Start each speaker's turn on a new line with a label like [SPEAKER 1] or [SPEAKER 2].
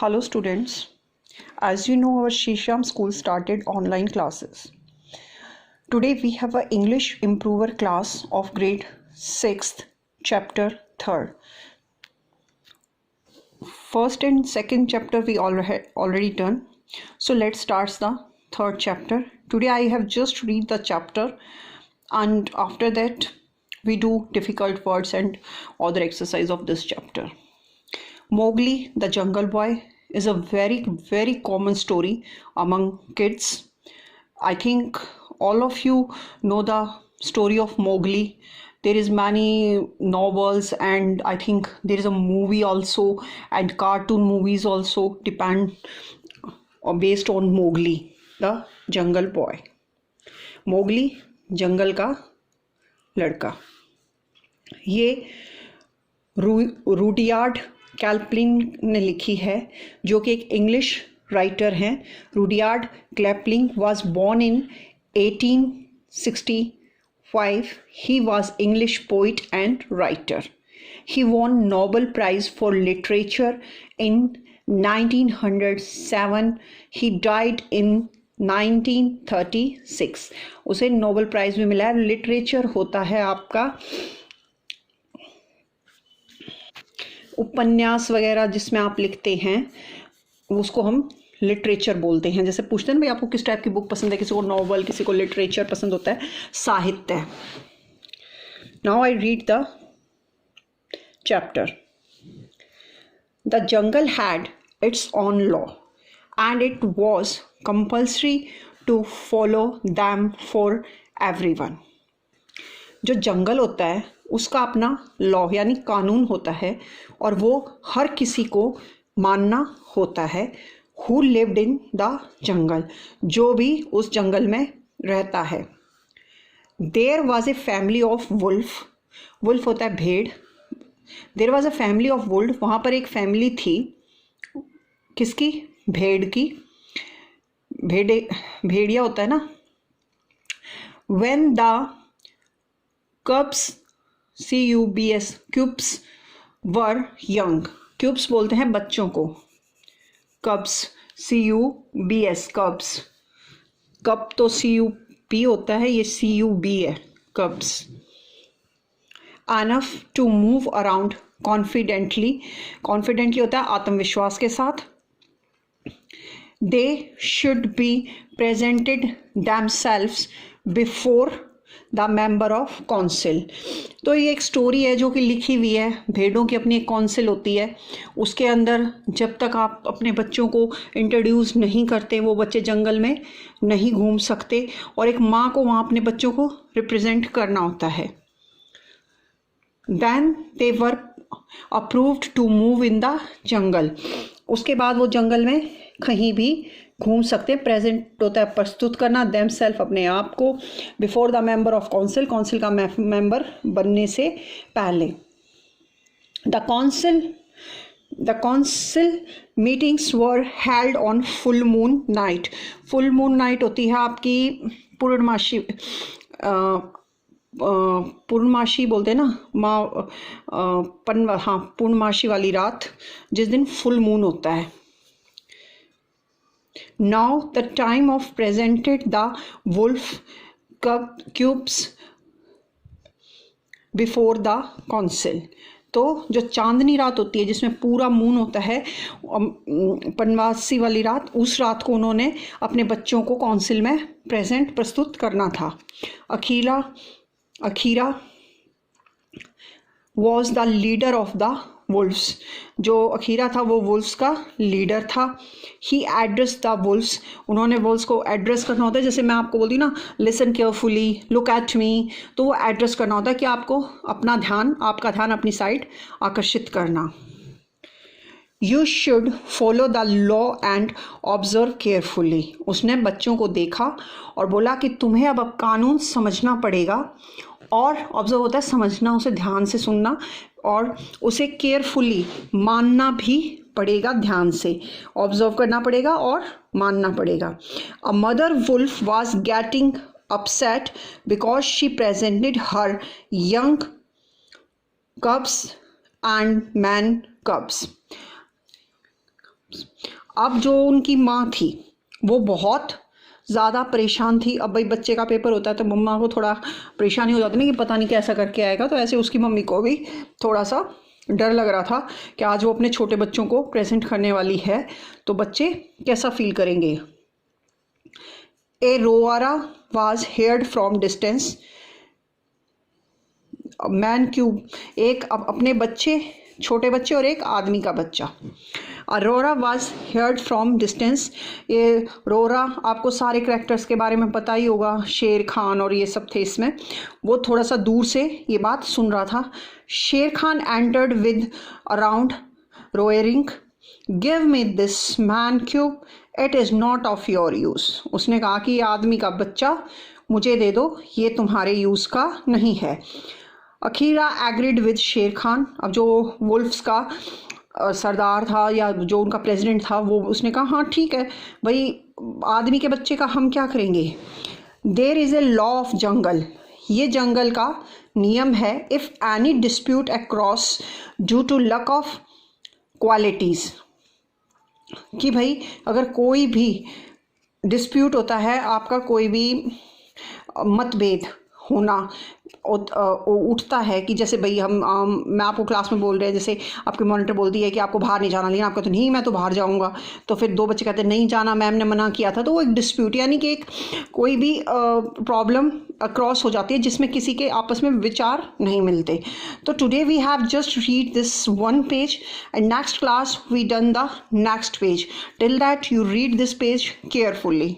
[SPEAKER 1] Hello students, as you know our Shisham school started online classes. Today we have an English improver class of grade 6th chapter 3rd. First and second chapter we already done. So let's start the third chapter. Today I have just read the chapter and after that we do difficult words and other exercise of this chapter. Mowgli the Jungle Boy is a very common story among kids. I think all of you know the story of Mowgli. There is many novels and I think there is a movie also and cartoon movies also depend or based on Mowgli the Jungle Boy. Mowgli जंगल का लड़का. ये Rudyard कैल्पलिंग ने लिखी है जो कि एक English writer हैं. Rudyard Kipling was born in 1865. He was English poet and writer. He won Nobel prize for literature in 1907. He died in 1936. उसे नोबेल प्राइज भी मिला है. लिटरेचर होता है आपका उपन्यास वगैरह जिसमें आप लिखते हैं, उसको हम लिटरेचर बोलते हैं. जैसे पूछते हैं भाई आपको किस टाइप की बुक पसंद है, किसी को नॉवल, किसी को लिटरेचर पसंद होता है, साहित्य. Now I read the chapter. The jungle had its own law and it was compulsory to follow them for everyone. जो जंगल होता है उसका अपना लॉ यानी कानून होता है और वो हर किसी को मानना होता है. Who lived in the jungle, जो भी उस जंगल में रहता है. There was a family of wolf. Wolf होता है भेड़. There was a family of wolf. वहाँ पर एक फैमिली थी. किसकी? भेड़ की. भेड़िया होता है ना. When the cubs cubs cubs were young. cubs बोलते हैं बच्चों को. cubs cubs cubs. cub तो cup होता है, ये cub है. cubs. enough to move around confidently. confidently होता है आत्मविश्वास के साथ. they should be presented themselves before the member of council. तो ये एक स्टोरी है जो कि लिखी हुई है. भेड़ों की अपनी एक काउंसिल होती है. उसके अंदर जब तक आप अपने बच्चों को इंट्रोड्यूस नहीं करते वो बच्चे जंगल में नहीं घूम सकते और एक माँ को वहाँ अपने बच्चों को रिप्रेजेंट करना होता है. Then they were approved to move in the jungle. उसके बाद वो जंगल में कहीं भी घूम सकते हैं. प्रेजेंट होता है प्रस्तुत करना. देम सेल्फ अपने आप को. Before the member of council, council का मेंबर बनने से पहले. The council meetings were held on full moon night. Full moon night होती है आपकी पूर्णमासी. पूर्णमासी बोलते हैं ना, पूर्णमासी वाली रात जिस दिन फुल मून होता है. Now the time of presented the wolf cubs before the council. तो जो चांदनी रात होती है जिसमें पूरा मून होता है, पनवासी वाली रात, उस रात को उन्होंने अपने बच्चों को काउंसिल में प्रस्तुत करना था. अखीरा was the leader of the wolves. जो अखीरा था वो वुल्फ्स का लीडर था. ही एड्रेस द वुल्फ्स. उन्होंने वुल्फ्स को एड्रेस करना होता है. जैसे मैं आपको बोलती हूँ ना, listen carefully, look at me, तो वो एड्रेस करना होता है कि आपको आपका ध्यान अपनी साइड आकर्षित करना. You should follow the law and observe carefully. उसने बच्चों को देखा और बोला कि तुम्हें अब कानून समझना पड़ेगा. और ऑब्जर्व होता है समझना, उसे ध्यान से सुनना और उसे केयरफुली मानना भी पड़ेगा. ध्यान से ऑब्जर्व करना पड़ेगा और मानना पड़ेगा. A mother wolf was getting upset because she presented her young cubs and man cubs. अब जो उनकी माँ थी वो बहुत ज़्यादा परेशान थी। अब भाई बच्चे का पेपर होता है तो मम्मा को थोड़ा परेशानी हो जाती है ना कि पता नहीं कैसा करके आएगा, तो ऐसे उसकी मम्मी को भी थोड़ा सा डर लग रहा था कि आज वो अपने छोटे बच्चों को प्रेजेंट करने वाली है तो बच्चे कैसा फील करेंगे। A roar was heard from distance, man cub, एक अपने बच्चे, छोटे बच्चे और एक आदमी का बच्चा। Arora was heard from distance, ये रोरा आपको सारे कैरेक्टर्स के बारे में पता ही होगा, शेर खान और ये सब थे इसमें। वो थोड़ा सा दूर से ये बात सुन रहा था। Shere Khan entered with around roaring, give me this man cub, it is not of your use. उसने कहा कि ये आदमी का बच्चा मुझे दे दो, ये तुम्हारे यूज़ का नहीं है। अखीरा एग्रीड विद शेर खान, अब जो वुल्फ्स का सरदार था या जो उनका प्रेसिडेंट था वो उसने कहा हाँ ठीक है भाई, आदमी के बच्चे का हम क्या करेंगे। There is a law of jungle, ये जंगल का नियम है। If any dispute across due to lack of qualities, कि भाई अगर कोई भी डिस्प्यूट होता है, आपका कोई भी मतभेद होना उठता है कि जैसे भाई मैं आपको क्लास में बोल रहे हैं, जैसे आपके मॉनिटर बोलती है कि आपको बाहर नहीं जाना, लेकिन आपका तो नहीं मैं तो बाहर जाऊंगा, तो फिर दो बच्चे कहते हैं नहीं जाना, मैम ने मना किया था, तो वो एक डिस्प्यूट यानी कि एक कोई भी प्रॉब्लम क्रॉस हो जाती है जिसमें किसी के आपस में विचार नहीं मिलते। तो today we have just read this one page and next class we done the next page. Till that you read this page carefully.